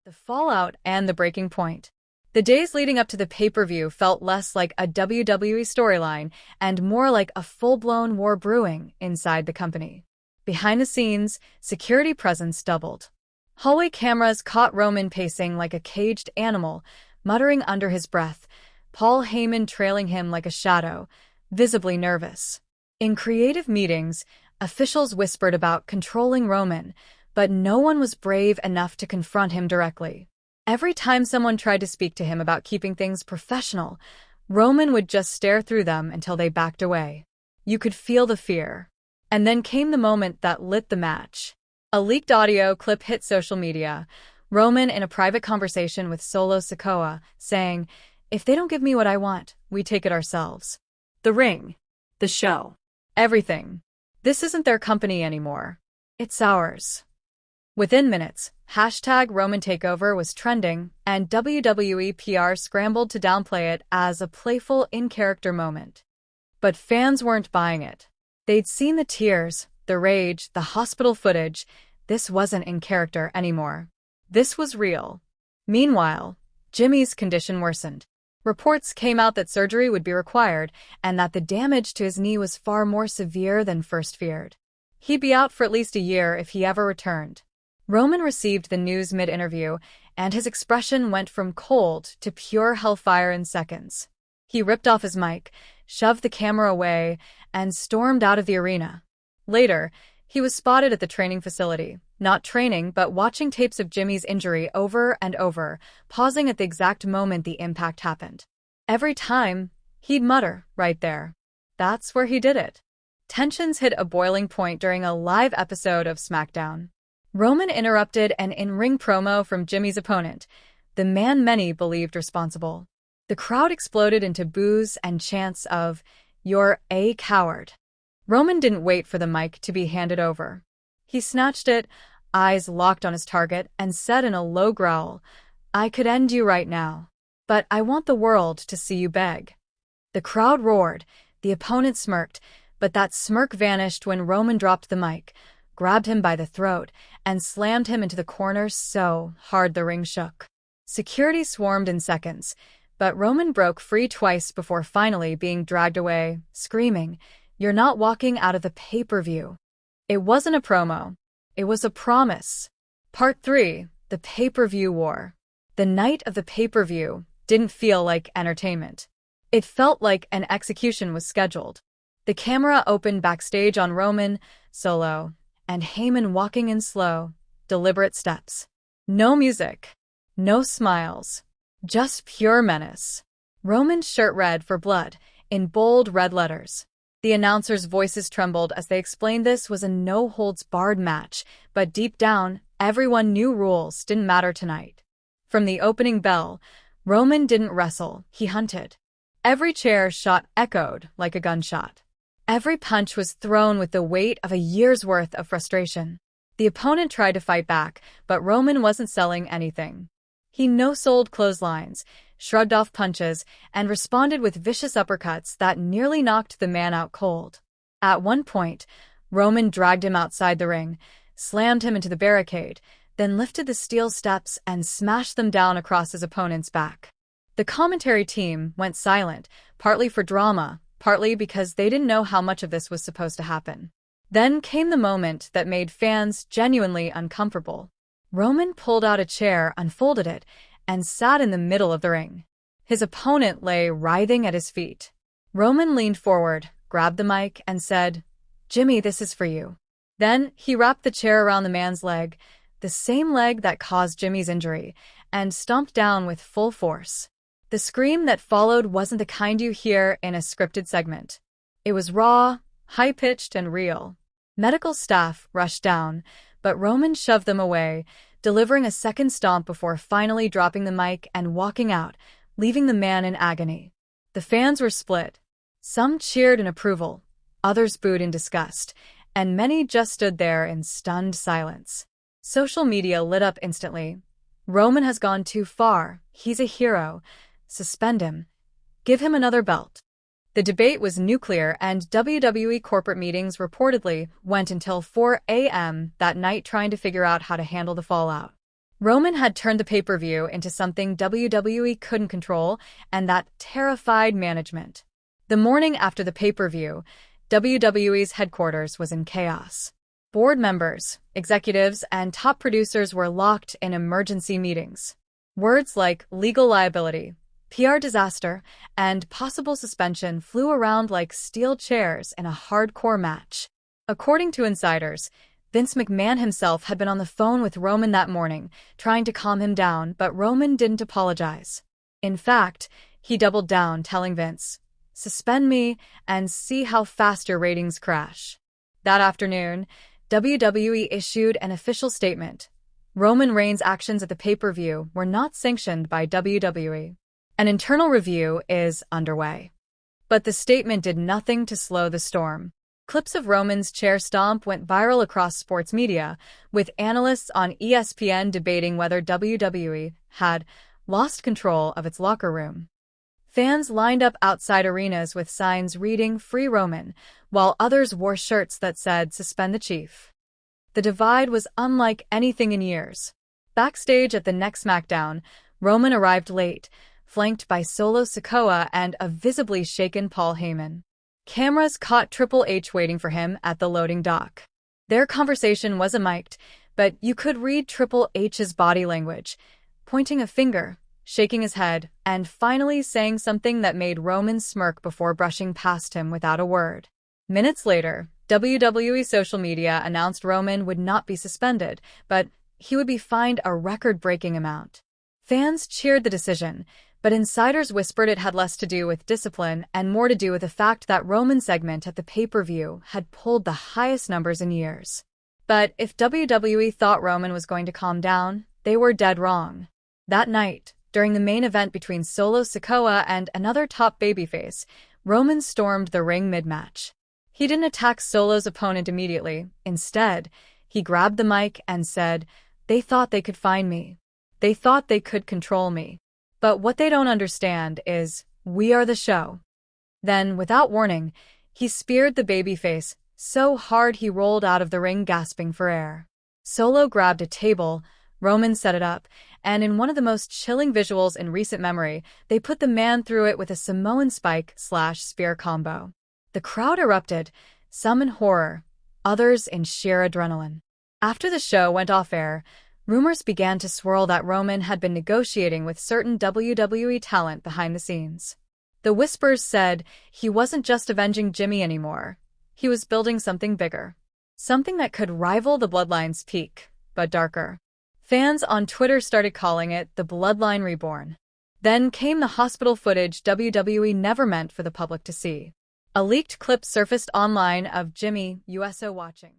The fallout and the breaking point. The days leading up to the pay-per-view felt less like a WWE storyline and more like a full-blown war brewing inside the company. Behind the scenes, security presence doubled. Hallway cameras caught Roman pacing like a caged animal, muttering under his breath, Paul Heyman trailing him like a shadow, visibly nervous. In creative meetings, officials whispered about controlling Roman, but no one was brave enough to confront him directly. Every time someone tried to speak to him about keeping things professional, Roman would just stare through them until they backed away. You could feel the fear. And then came the moment that lit the match. A leaked audio clip hit social media. Roman in a private conversation with Solo Sikoa, saying, "If they don't give me what I want, we take it ourselves." The ring. The show. Everything. This isn't their company anymore. It's ours. Within minutes, #RomanTakeover was trending, and WWE PR scrambled to downplay it as a playful, in-character moment. But fans weren't buying it. They'd seen the tears, the rage, the hospital footage. This wasn't in character anymore. This was real. Meanwhile, Jimmy's condition worsened. Reports came out that surgery would be required, and that the damage to his knee was far more severe than first feared. He'd be out for at least a year if he ever returned. Roman received the news mid-interview, and his expression went from cold to pure hellfire in seconds. He ripped off his mic, shoved the camera away, and stormed out of the arena. Later, he was spotted at the training facility, not training but watching tapes of Jimmy's injury over and over, pausing at the exact moment the impact happened. Every time, he'd mutter, right there. That's where he did it. Tensions hit a boiling point during a live episode of Smackdown. Roman interrupted an in-ring promo from Jimmy's opponent, the man many believed responsible. The crowd exploded into boos and chants of, "You're a coward." Roman didn't wait for the mic to be handed over. He snatched it, eyes locked on his target, and said in a low growl, "I could end you right now. But I want the world to see you beg." The crowd roared, the opponent smirked, but that smirk vanished when Roman dropped the mic, grabbed him by the throat, and slammed him into the corner so hard the ring shook. Security swarmed in seconds, but Roman broke free twice before finally being dragged away, screaming, "You're not walking out of the pay-per-view." It wasn't a promo. It was a promise. Part 3, the pay-per-view war. The night of the pay-per-view didn't feel like entertainment. It felt like an execution was scheduled. The camera opened backstage on Roman, Solo, and Heyman walking in slow, deliberate steps. No music. No smiles. Just pure menace. Roman's shirt red for blood, in bold red letters. The announcers' voices trembled as they explained this was a no-holds-barred match, but deep down, everyone knew rules didn't matter tonight. From the opening bell, Roman didn't wrestle, he hunted. Every chair shot echoed like a gunshot. Every punch was thrown with the weight of a year's worth of frustration. The opponent tried to fight back, but Roman wasn't selling anything. He no-sold clotheslines, shrugged off punches, and responded with vicious uppercuts that nearly knocked the man out cold. At one point, Roman dragged him outside the ring, slammed him into the barricade, then lifted the steel steps and smashed them down across his opponent's back. The commentary team went silent, partly for drama, partly because they didn't know how much of this was supposed to happen. Then came the moment that made fans genuinely uncomfortable. Roman pulled out a chair, unfolded it, and sat in the middle of the ring. His opponent lay writhing at his feet. Roman leaned forward, grabbed the mic, and said, "Jimmy, this is for you." Then he wrapped the chair around the man's leg, the same leg that caused Jimmy's injury, and stomped down with full force. The scream that followed wasn't the kind you hear in a scripted segment. It was raw, high-pitched, and real. Medical staff rushed down, but Roman shoved them away, delivering a second stomp before finally dropping the mic and walking out, leaving the man in agony. The fans were split. Some cheered in approval, others booed in disgust, and many just stood there in stunned silence. Social media lit up instantly. Roman has gone too far. He's a hero. Suspend him. Give him another belt. The debate was nuclear, and WWE corporate meetings reportedly went until 4 a.m. that night trying to figure out how to handle the fallout. Roman had turned the pay-per-view into something WWE couldn't control, and that terrified management. The morning after the pay-per-view, WWE's headquarters was in chaos. Board members, executives, and top producers were locked in emergency meetings. Words like legal liability, PR disaster, and possible suspension flew around like steel chairs in a hardcore match. According to insiders, Vince McMahon himself had been on the phone with Roman that morning, trying to calm him down, but Roman didn't apologize. In fact, he doubled down, telling Vince, "Suspend me and see how fast your ratings crash." That afternoon, WWE issued an official statement. Roman Reigns' actions at the pay-per-view were not sanctioned by WWE. An internal review is underway. But the statement did nothing to slow the storm. Clips of Roman's chair stomp went viral across sports media, with analysts on ESPN debating whether WWE had lost control of its locker room. Fans lined up outside arenas with signs reading "Free Roman," while others wore shirts that said "Suspend the Chief." The divide was unlike anything in years. Backstage at the next Smackdown, Roman arrived late, flanked by Solo Sikoa and a visibly shaken Paul Heyman. Cameras caught Triple H waiting for him at the loading dock. Their conversation wasn't mic'd, but you could read Triple H's body language, pointing a finger, shaking his head, and finally saying something that made Roman smirk before brushing past him without a word. Minutes later, WWE social media announced Roman would not be suspended, but he would be fined a record-breaking amount. Fans cheered the decision, but insiders whispered it had less to do with discipline and more to do with the fact that Roman's segment at the pay-per-view had pulled the highest numbers in years. But if WWE thought Roman was going to calm down, they were dead wrong. That night, during the main event between Solo Sikoa and another top babyface, Roman stormed the ring mid-match. He didn't attack Solo's opponent immediately. Instead, he grabbed the mic and said, "They thought they could find me. They thought they could control me. But what they don't understand is, we are the show." Then, without warning, he speared the babyface so hard he rolled out of the ring gasping for air. Solo grabbed a table, Roman set it up, and in one of the most chilling visuals in recent memory, they put the man through it with a Samoan spike/spear combo. The crowd erupted, some in horror, others in sheer adrenaline. After the show went off air, rumors began to swirl that Roman had been negotiating with certain WWE talent behind the scenes. The whispers said he wasn't just avenging Jimmy anymore. He was building something bigger. Something that could rival the Bloodline's peak, but darker. Fans on Twitter started calling it the Bloodline reborn. Then came the hospital footage WWE never meant for the public to see. A leaked clip surfaced online of Jimmy, USO watching.